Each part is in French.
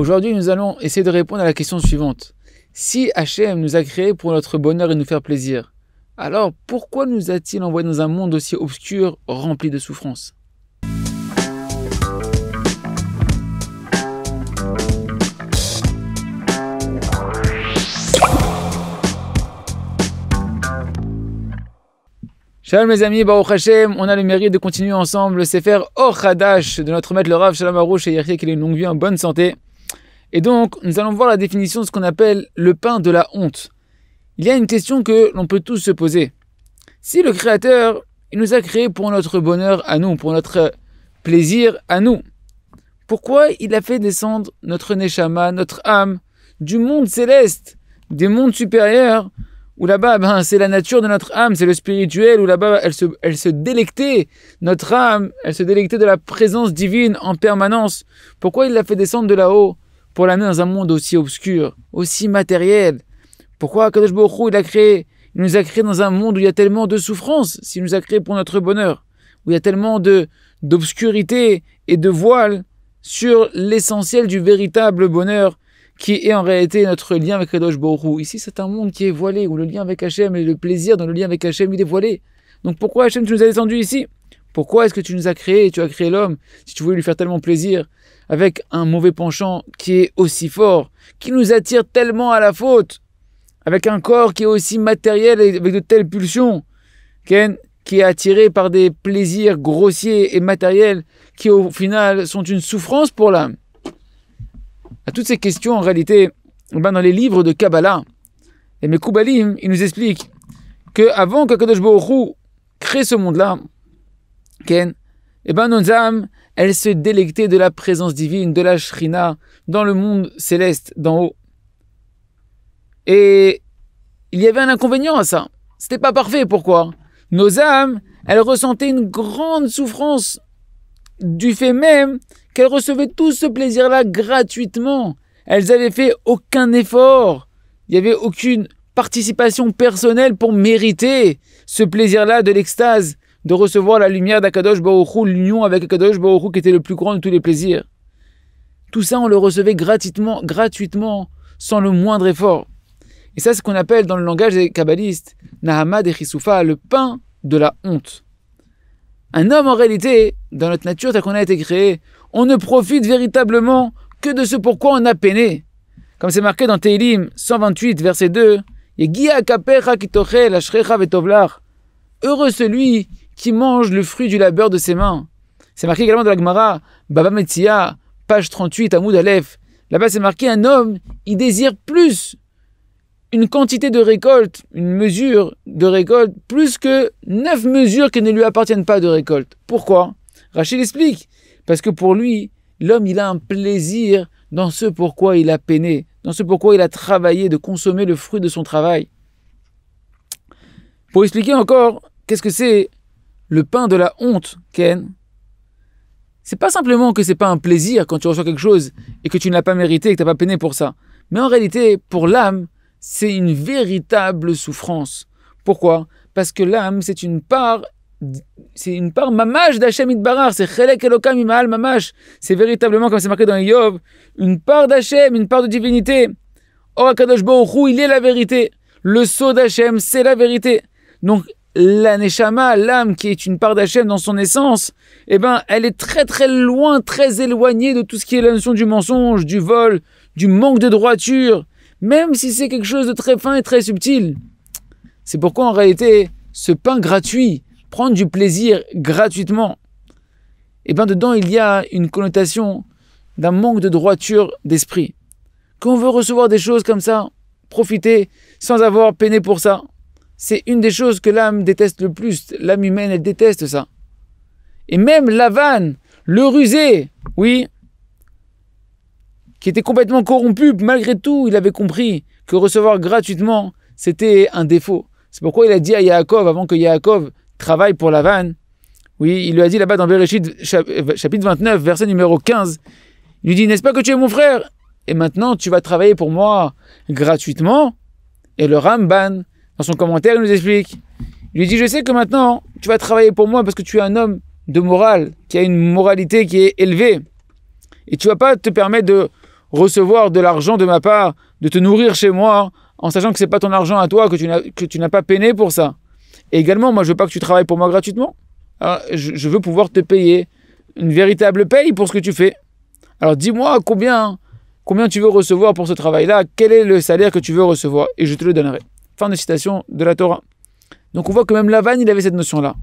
Aujourd'hui, nous allons essayer de répondre à la question suivante. Si Hachem nous a créés pour notre bonheur et nous faire plaisir, alors pourquoi nous a-t-il envoyés dans un monde aussi obscur, rempli de souffrances ? Shalom mes amis, Baruch Hashem, on a le mérite de continuer ensemble le Sefer Or Hadash de notre maître le Rav Shalom Arouche et Yerché qu'il ait une longue vie en bonne santé. Et donc, nous allons voir la définition de ce qu'on appelle le pain de la honte. Il y a une question que l'on peut tous se poser. Si le Créateur, il nous a créés pour notre bonheur à nous, pour notre plaisir à nous, pourquoi il a fait descendre notre Neshama, notre âme, du monde céleste, des mondes supérieurs, où là-bas, c'est la nature de notre âme, c'est le spirituel, où là-bas, elle se délectait, notre âme, elle se délectait de la présence divine en permanence. Pourquoi il l'a fait descendre de là-haut pour l'amener dans un monde aussi obscur, aussi matériel? Pourquoi Kadosh Baruch Hu, il nous a créés dans un monde où il y a tellement de souffrance, s'il nous a créés pour notre bonheur, où il y a tellement d'obscurité et de voile sur l'essentiel du véritable bonheur, qui est en réalité notre lien avec Kadosh Baruch Hu. Ici, c'est un monde qui est voilé, où le lien avec Hachem et le plaisir dans le lien avec Hachem, il est voilé. Donc pourquoi Hachem, tu nous as descendus ici? Pourquoi est-ce que tu nous as créés, tu as créé l'homme, si tu voulais lui faire tellement plaisir, avec un mauvais penchant qui est aussi fort, qui nous attire tellement à la faute, avec un corps qui est aussi matériel et avec de telles pulsions, qui est attiré par des plaisirs grossiers et matériels, qui au final sont une souffrance pour l'âme? À toutes ces questions, en réalité, dans les livres de Kabbalah, les Mekoubalim, ils nous expliquent qu'avant que Kadosh Baruch Hu crée ce monde-là, nos âmes, elles se délectaient de la présence divine, de la Shrina, dans le monde céleste, d'en haut. Et il y avait un inconvénient à ça. C'était pas parfait. Pourquoi? Nos âmes, elles ressentaient une grande souffrance du fait même qu'elles recevaient tout ce plaisir-là gratuitement. Elles n'avaient fait aucun effort. Il n'y avait aucune participation personnelle pour mériter ce plaisir-là de l'extase, de recevoir la lumière d'Akadosh Baruch Hu, l'union avec Akadosh Baruch Hu qui était le plus grand de tous les plaisirs. Tout ça, on le recevait gratuitement, sans le moindre effort. Et ça, c'est ce qu'on appelle dans le langage des kabbalistes, Nahamad et Chisoufa, le pain de la honte. Un homme, en réalité, dans notre nature, tel qu'on a été créé, on ne profite véritablement que de ce pourquoi on a peiné. Comme c'est marqué dans Teilim 128, verset 2, heureux celui qui mange le fruit du labeur de ses mains. C'est marqué également dans la Gemara, Baba Metzia, page 38, Amoud Aleph. Là-bas, c'est marqué un homme, il désire plus une quantité de récolte, une mesure de récolte, plus que 9 mesures qui ne lui appartiennent pas de récolte. Pourquoi? Rachid explique. Parce que pour lui, l'homme, il a un plaisir dans ce pourquoi il a peiné, dans ce pourquoi il a travaillé, de consommer le fruit de son travail. Pour expliquer encore, qu'est-ce que c'est le pain de la honte, Ken? C'est pas simplement que c'est pas un plaisir quand tu reçois quelque chose et que tu ne l'as pas mérité et que tu n'as pas peiné pour ça. Mais en réalité, pour l'âme, c'est une véritable souffrance. Pourquoi? Parce que l'âme, c'est une part mamash d'Hachem Itbarach, c'est chelek elokam imahal mamash. C'est véritablement, comme c'est marqué dans Yov, une part d'Hachem, une part de divinité. Or, Akadosh Baruch Hu, il est la vérité. Le sceau d'Hachem, c'est la vérité. Donc, la Neshama, l'âme qui est une part d'Hachem dans son essence, elle est très très loin, très éloignée de tout ce qui est la notion du mensonge, du vol, du manque de droiture, même si c'est quelque chose de très fin et très subtil. C'est pourquoi en réalité, ce pain gratuit, prendre du plaisir gratuitement, dedans il y a une connotation d'un manque de droiture d'esprit. Quand on veut recevoir des choses comme ça, profiter sans avoir peiné pour ça, c'est une des choses que l'âme déteste le plus. L'âme humaine, elle déteste ça. Et même Lavan, le rusé, oui, qui était complètement corrompu, malgré tout, il avait compris que recevoir gratuitement, c'était un défaut. C'est pourquoi il a dit à Yaakov, avant que Yaakov travaille pour Lavan, oui, il lui a dit là-bas dans Bereshit, chapitre 29, verset numéro 15, il lui dit, n'est-ce pas que tu es mon frère? Et maintenant, tu vas travailler pour moi gratuitement? Et le Ramban, dans son commentaire, il nous explique, il lui dit, je sais que maintenant, tu vas travailler pour moi parce que tu es un homme de morale, qui a une moralité qui est élevée. Et tu ne vas pas te permettre de recevoir de l'argent de ma part, de te nourrir chez moi, en sachant que c'est pas ton argent à toi, que tu n'as pas peiné pour ça. Et également, moi, je veux pas que tu travailles pour moi gratuitement. Alors, je veux pouvoir te payer une véritable paye pour ce que tu fais. Alors, dis-moi combien tu veux recevoir pour ce travail-là, quel est le salaire que tu veux recevoir, et je te le donnerai. Fin de citation de la Torah. Donc, on voit que même Lavan, il avait cette notion-là.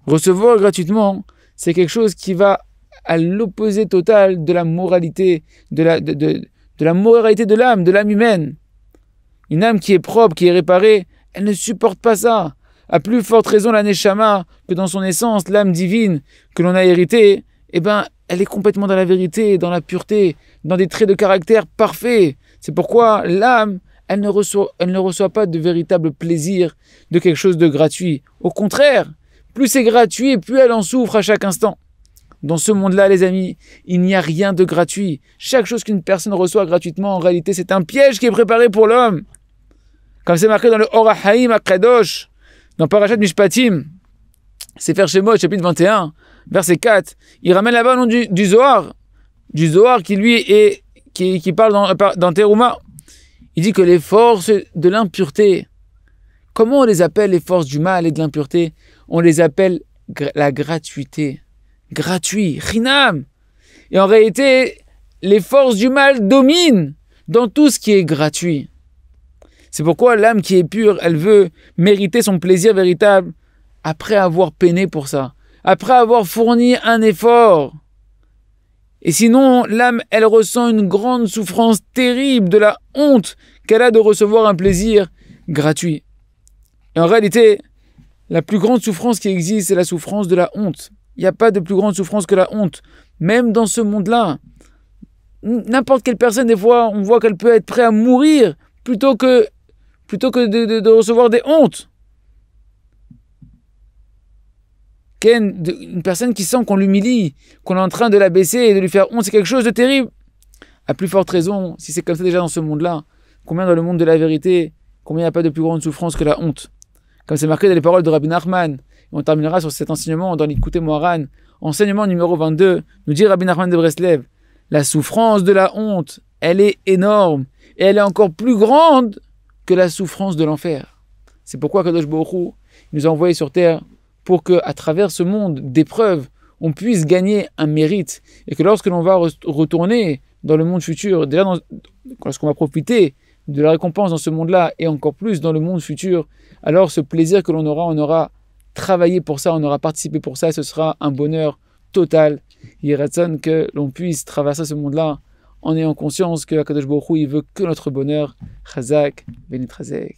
Recevoir gratuitement, c'est quelque chose qui va à l'opposé total de la moralité, de la moralité de l'âme humaine. Une âme qui est propre, qui est réparée, elle ne supporte pas ça. À plus forte raison, la Neshama, que dans son essence, l'âme divine que l'on a héritée, eh ben, elle est complètement dans la vérité, dans la pureté, dans des traits de caractère parfaits. C'est pourquoi l'âme, elle ne reçoit pas de véritable plaisir de quelque chose de gratuit. Au contraire, plus c'est gratuit, plus elle en souffre à chaque instant. Dans ce monde-là, les amis, il n'y a rien de gratuit. Chaque chose qu'une personne reçoit gratuitement, en réalité, c'est un piège qui est préparé pour l'homme. Comme c'est marqué dans le Or HaHaim HaKadosh, dans Parashat Mishpatim, Sefer Shemot, chapitre 21, verset 4, il ramène là-bas le nom du Zohar qui lui qui parle dans Teruma. Il dit que les forces de l'impureté, comment on les appelle les forces du mal et de l'impureté? On les appelle la gratuité. Gratuit, chinam. Et en réalité, les forces du mal dominent dans tout ce qui est gratuit. C'est pourquoi l'âme qui est pure, elle veut mériter son plaisir véritable après avoir peiné pour ça, après avoir fourni un effort. Et sinon, l'âme, elle ressent une grande souffrance terrible de la honte qu'elle a de recevoir un plaisir gratuit. Et en réalité, la plus grande souffrance qui existe, c'est la souffrance de la honte. Il n'y a pas de plus grande souffrance que la honte. Même dans ce monde-là, n'importe quelle personne, des fois, on voit qu'elle peut être prête à mourir plutôt que de recevoir des hontes. Une personne qui sent qu'on l'humilie, qu'on est en train de la baisser et de lui faire honte, c'est quelque chose de terrible. À plus forte raison, si c'est comme ça déjà dans ce monde-là, combien dans le monde de la vérité, combien il n'y a pas de plus grande souffrance que la honte? Comme c'est marqué dans les paroles de Rabbi Nachman. Et on terminera sur cet enseignement dans l'Ikouté Moharan. Enseignement numéro 22, nous dit Rabbi Nachman de Breslev, la souffrance de la honte, elle est énorme et elle est encore plus grande que la souffrance de l'enfer. C'est pourquoi Kadosh Baruch Hu nous a envoyés sur terre pour que, à travers ce monde d'épreuves, on puisse gagner un mérite et que lorsque l'on va retourner dans le monde futur, déjà lorsqu'on va profiter de la récompense dans ce monde-là et encore plus dans le monde futur, alors ce plaisir que l'on aura, on aura travaillé pour ça, on aura participé pour ça et ce sera un bonheur total. Il est que l'on puisse traverser ce monde-là en ayant conscience que Akadosh Baruch Hu, il veut que notre bonheur. Chazak, Benit Chazek.